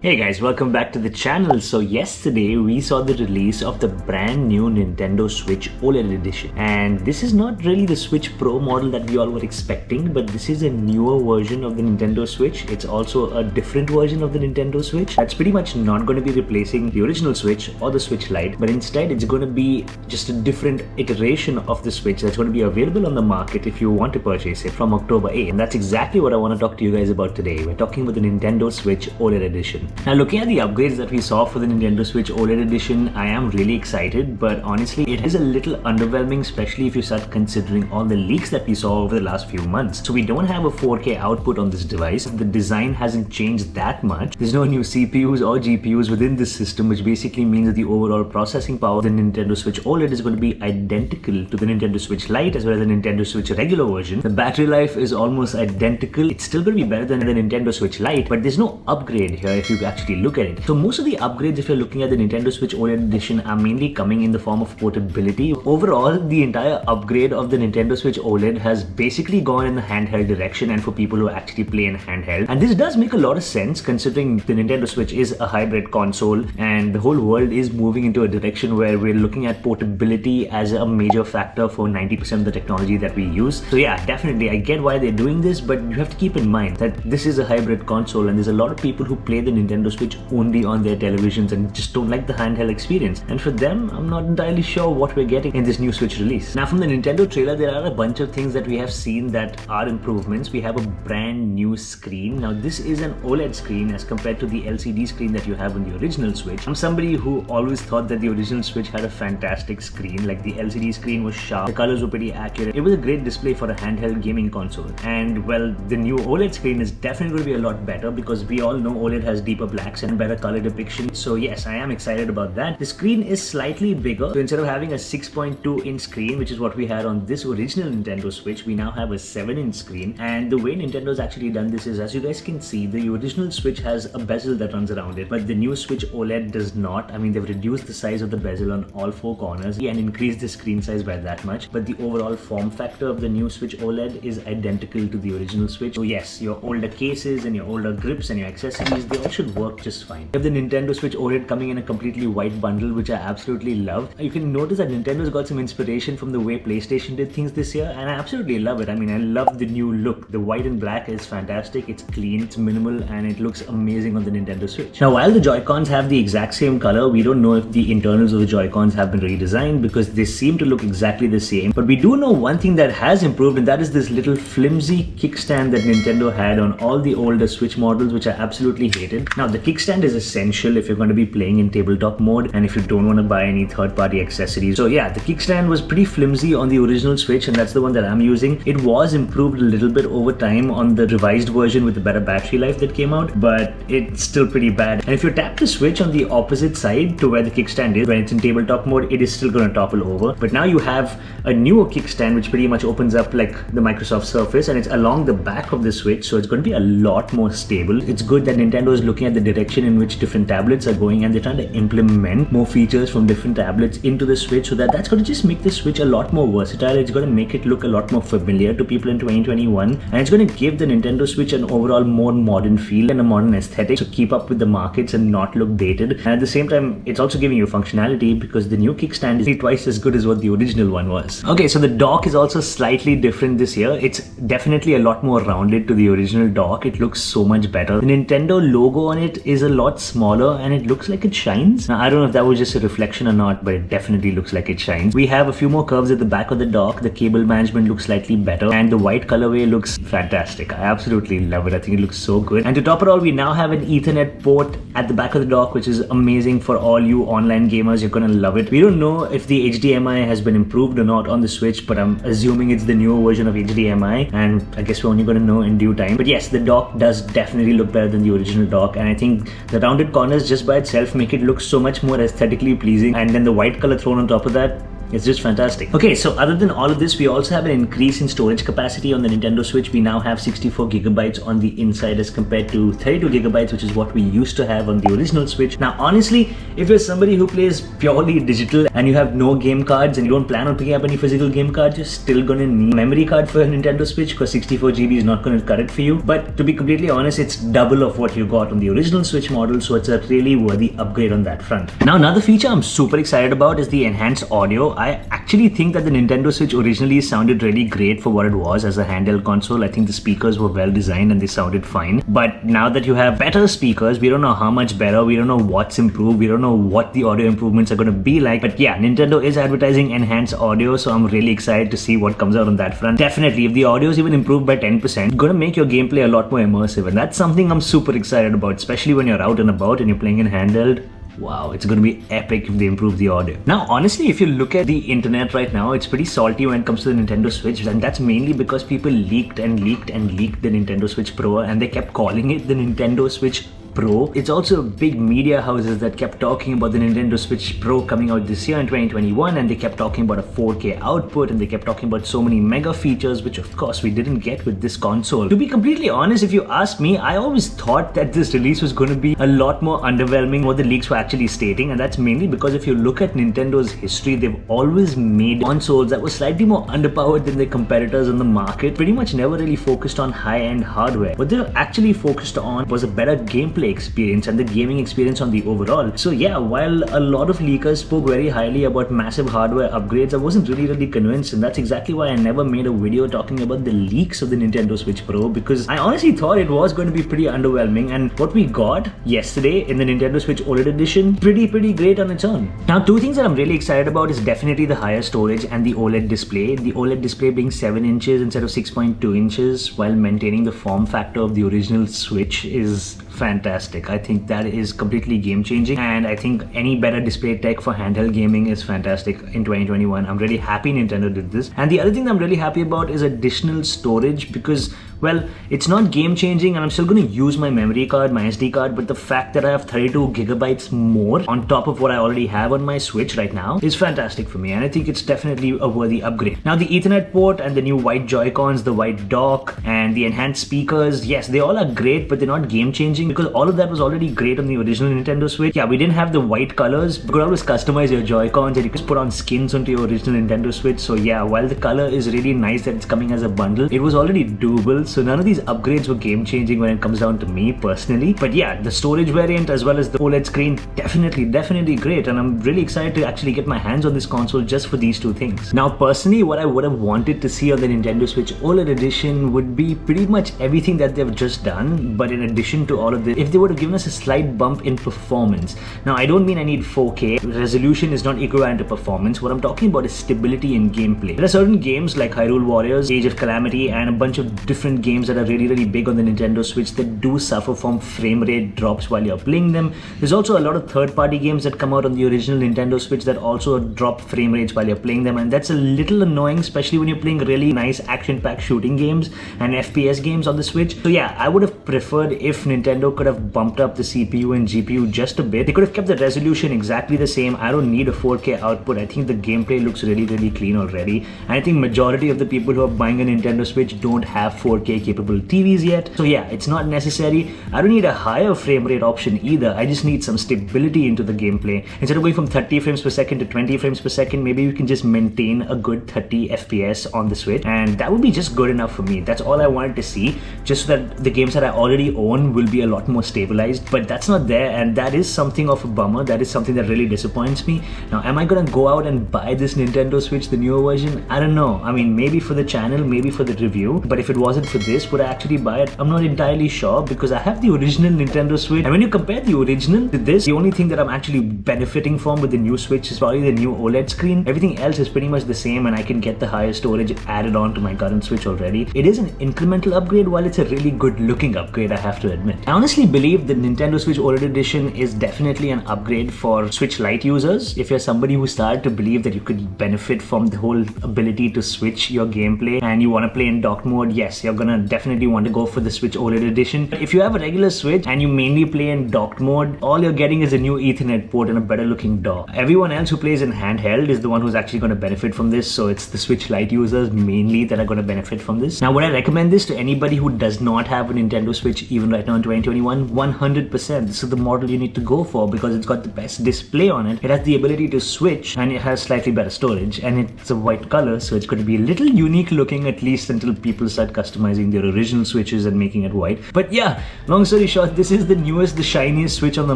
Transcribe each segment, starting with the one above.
Hey guys, welcome back to the channel. So yesterday we saw the release of the brand new Nintendo Switch OLED edition, and this is not really the Switch Pro model that we all were expecting, but this is a newer version of the Nintendo Switch. It's also a different version of the Nintendo Switch that's pretty much not going to be replacing the original Switch or the Switch Lite, but instead it's going to be just a different iteration of the Switch that's going to be available on the market if you want to purchase it from October 8th. And that's exactly what I want to talk to you guys about today. We're talking about the Nintendo Switch OLED edition. Now, looking at the upgrades that we saw for the Nintendo Switch OLED edition, I am really excited, but honestly it is a little underwhelming, especially if you start considering all the leaks that we saw over the last few months. So we don't have a 4K output on this device. The design hasn't changed that much. There's no new CPUs or GPUs within this system, which basically means that the overall processing power of the Nintendo Switch OLED is going to be identical to the Nintendo Switch Lite as well as the Nintendo Switch regular version. The battery life is almost identical. It's still going to be better than the Nintendo Switch Lite, but there's no upgrade here if you actually look at it. So most of the upgrades, if you're looking at the Nintendo Switch OLED edition, are mainly coming in the form of portability. Overall, the entire upgrade of the Nintendo Switch OLED has basically gone in the handheld direction and for people who actually play in handheld. And this does make a lot of sense considering the Nintendo Switch is a hybrid console and the whole world is moving into a direction where we're looking at portability as a major factor for 90% of the technology that we use. So yeah, definitely I get why they're doing this, but you have to keep in mind that this is a hybrid console and there's a lot of people who play the Nintendo Switch only on their televisions and just don't like the handheld experience. And for them, I'm not entirely sure what we're getting in this new Switch release. Now, from the Nintendo trailer, there are a bunch of things that we have seen that are improvements. We have a brand new screen. Now, this is an OLED screen as compared to the LCD screen that you have on the original Switch. I'm somebody who always thought that the original Switch had a fantastic screen. Like, the LCD screen was sharp, the colors were pretty accurate. It was a great display for a handheld gaming console. And well, the new OLED screen is definitely going to be a lot better because we all know OLED has deeper blacks and better color depiction. So yes, I am excited about that. The screen is slightly bigger. So instead of having a 6.2-inch screen, which is what we had on this original Nintendo Switch, we now have a 7-inch screen. And the way Nintendo's actually done this is, as you guys can see, the original Switch has a bezel that runs around it, but the new Switch OLED does not. I mean, they've reduced the size of the bezel on all four corners and increased the screen size by that much. But the overall form factor of the new Switch OLED is identical to the original Switch. So yes, your older cases and your older grips and your accessories, they all should work just fine. You have the Nintendo Switch OLED coming in a completely white bundle, which I absolutely love. You can notice that Nintendo's got some inspiration from the way PlayStation did things this year, and I absolutely love it. I mean, I love the new look. The white and black is fantastic. It's clean, it's minimal, and it looks amazing on the Nintendo Switch. Now, while the Joy-Cons have the exact same color, we don't know if the internals of the Joy-Cons have been redesigned because they seem to look exactly the same. But we do know one thing that has improved, and that is this little flimsy kickstand that Nintendo had on all the older Switch models, which I absolutely hated. Now, the kickstand is essential if you're going to be playing in tabletop mode and if you don't want to buy any third-party accessories. So yeah, the kickstand was pretty flimsy on the original Switch, and that's the one that I'm using. It was improved a little bit over time on the revised version with the better battery life that came out, but it's still pretty bad. And if you tap the Switch on the opposite side to where the kickstand is, when it's in tabletop mode, it is still going to topple over. But now you have a newer kickstand which pretty much opens up like the Microsoft Surface, and it's along the back of the Switch, so it's going to be a lot more stable. It's good that Nintendo is looking at the direction in which different tablets are going, and they're trying to implement more features from different tablets into the Switch, so that's going to just make the Switch a lot more versatile. It's going to make it look a lot more familiar to people in 2021, and it's going to give the Nintendo Switch an overall more modern feel and a modern aesthetic to keep up with the markets and not look dated. And at the same time, it's also giving you functionality because the new kickstand is twice as good as what the original one was. Okay, so the dock is also slightly different this year. It's definitely a lot more rounded to the original dock. It looks so much better. The Nintendo logo on it is a lot smaller and it looks like it shines. Now, I don't know if that was just a reflection or not, but it definitely looks like it shines. We have a few more curves at the back of the dock. The cable management looks slightly better and the white colorway looks fantastic. I absolutely love it. I think it looks so good. And to top it all, we now have an Ethernet port at the back of the dock, which is amazing for all you online gamers. You're gonna love it. We don't know if the HDMI has been improved or not on the Switch, but I'm assuming it's the newer version of HDMI, and I guess we're only gonna know in due time. But yes, the dock does definitely look better than the original dock, and I think the rounded corners just by itself make it look so much more aesthetically pleasing, and then the white color thrown on top of that, It's just fantastic. Okay, so other than all of this, we also have an increase in storage capacity on the Nintendo Switch. We now have 64 gigabytes on the inside as compared to 32 gigabytes, which is what we used to have on the original Switch. Now, honestly, if you're somebody who plays purely digital and you have no game cards and you don't plan on picking up any physical game cards, you're still gonna need a memory card for a Nintendo Switch because 64 GB is not gonna cut it for you. But to be completely honest, it's double of what you got on the original Switch model, so it's a really worthy upgrade on that front. Now, another feature I'm super excited about is the enhanced audio. I actually think that the Nintendo Switch originally sounded really great for what it was as a handheld console. I think the speakers were well designed and they sounded fine. But now that you have better speakers, we don't know how much better, we don't know what's improved, we don't know what the audio improvements are going to be like. But yeah, Nintendo is advertising enhanced audio, so I'm really excited to see what comes out on that front. Definitely, if the audio is even improved by 10%, it's going to make your gameplay a lot more immersive, and that's something I'm super excited about, especially when you're out and about and you're playing in handheld. Wow, it's going to be epic if they improve the audio. Now, honestly, if you look at the internet right now, it's pretty salty when it comes to the Nintendo Switch, and that's mainly because people leaked the Nintendo Switch Pro, and they kept calling it the Nintendo Switch Pro. It's also big media houses that kept talking about the Nintendo Switch Pro coming out this year in 2021, and they kept talking about a 4K output, and they kept talking about so many mega features, which of course we didn't get with this console. To be completely honest, if you ask me, I always thought that this release was going to be a lot more underwhelming than what the leaks were actually stating, and that's mainly because if you look at Nintendo's history, they've always made consoles that were slightly more underpowered than their competitors on the market, pretty much never really focused on high-end hardware. What they actually focused on was a better gameplay experience and the gaming experience on the overall. So yeah, while a lot of leakers spoke very highly about massive hardware upgrades, I wasn't really convinced, and that's exactly why I never made a video talking about the leaks of the Nintendo Switch Pro, because I honestly thought it was going to be pretty underwhelming, and what we got yesterday in the Nintendo Switch OLED edition, pretty great on its own. Now, two things that I'm really excited about is definitely the higher storage and the OLED display. The OLED display being 7 inches instead of 6.2 inches while maintaining the form factor of the original Switch is fantastic. I think that is completely game changing, and I think any better display tech for handheld gaming is fantastic in 2021. I'm really happy Nintendo did this. And the other thing that I'm really happy about is additional storage, because, well, it's not game changing and I'm still going to use my memory card, my SD card, but the fact that I have 32 gigabytes more on top of what I already have on my Switch right now is fantastic for me, and I think it's definitely a worthy upgrade. Now, the Ethernet port and the new white Joy-Cons, the white dock, and the enhanced speakers, yes, they all are great, but they're not game changing because all of that was already great on the original Nintendo Switch. Yeah, we didn't have the white colors. You could always customize your Joy-Cons and you could put on skins onto your original Nintendo Switch. So yeah, while the color is really nice that it's coming as a bundle, it was already doable. So none of these upgrades were game changing when it comes down to me personally. But yeah, the storage variant as well as the OLED screen, definitely great, and I'm really excited to actually get my hands on this console just for these two things. Now, personally, what I would have wanted to see on the Nintendo Switch OLED edition would be pretty much everything that they've just done, but in addition to all of this, if they would have given us a slight bump in performance. Now, I don't mean I need 4K. Resolution is not equivalent to performance. What I'm talking about is stability in gameplay. There are certain games like Hyrule Warriors, Age of Calamity, and a bunch of different games that are really big on the Nintendo Switch that do suffer from frame rate drops while you're playing them. There's also a lot of third-party games that come out on the original Nintendo Switch that also drop frame rates while you're playing them, and that's a little annoying, especially when you're playing really nice action-packed shooting games and FPS games on the Switch. So yeah, I would have preferred if Nintendo could have bumped up the CPU and GPU just a bit. They could have kept the resolution exactly the same. I don't need a 4K output. I think the gameplay looks really clean already. And I think majority of the people who are buying a Nintendo Switch don't have 4K capable TVs yet. So yeah, it's not necessary. I don't need a higher frame rate option either. I just need some stability into the gameplay. Instead of going from 30 frames per second to 20 frames per second, maybe you can just maintain a good 30 FPS on the Switch, and that would be just good enough for me. That's all I wanted to see, just so that the games that I already own will be a lot more stabilized. But that's not there, and that is something of a bummer. That is something that really disappoints me. Now, am I gonna go out and buy this Nintendo Switch, the newer version? I don't know. I mean, maybe for the channel, maybe for the review, but if it wasn't for this, would I actually buy it? I'm not entirely sure, because I have the original Nintendo Switch, and when you compare the original to this, the only thing that I'm actually benefiting from with the new Switch is probably the new OLED screen. Everything else is pretty much the same, and I can get the higher storage added on to my current Switch already. It is an incremental upgrade, while it's a really good looking upgrade, I have to admit. I honestly believe the Nintendo Switch OLED edition is definitely an upgrade for Switch Lite users. If you're somebody who started to believe that you could benefit from the whole ability to switch your gameplay and you want to play in dock mode, yes, you're gonna gonna definitely want to go for the Switch OLED edition. If you have a regular Switch and you mainly play in docked mode, all you're getting is a new Ethernet port and a better looking dock. Everyone else who plays in handheld is the one who's actually going to benefit from this, so it's the Switch Lite users mainly that are going to benefit from this. Now, would I recommend this to anybody who does not have a Nintendo Switch even right now in 2021? 100%. This is the model you need to go for because it's got the best display on it. It has the ability to switch and it has slightly better storage, and it's a white color, so it's going to be a little unique looking, at least until people start customizing their original Switches and making it white. But yeah, long story short, this is the newest, the shiniest Switch on the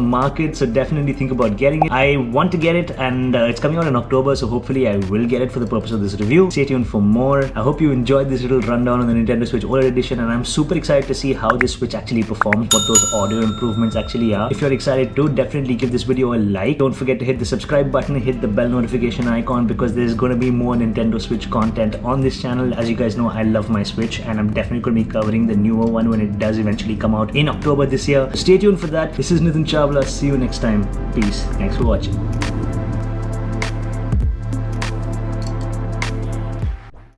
market, so definitely think about getting it. I want to get it, and it's coming out in October, so hopefully I will get it for the purpose of this review. Stay tuned for more. I hope you enjoyed this little rundown on the Nintendo Switch OLED edition, and I'm super excited to see how this Switch actually performs, what those audio improvements actually are. If you're excited too, definitely give this video a like. Don't forget to hit the subscribe button, hit the bell notification icon, because there's going to be more Nintendo Switch content on this channel. As you guys know, I love my Switch, and I'm definitely going to be covering the newer one when it does eventually come out in October this year. Stay tuned for that. This is Nitin Chawla. See you next time. Peace. Thanks for watching.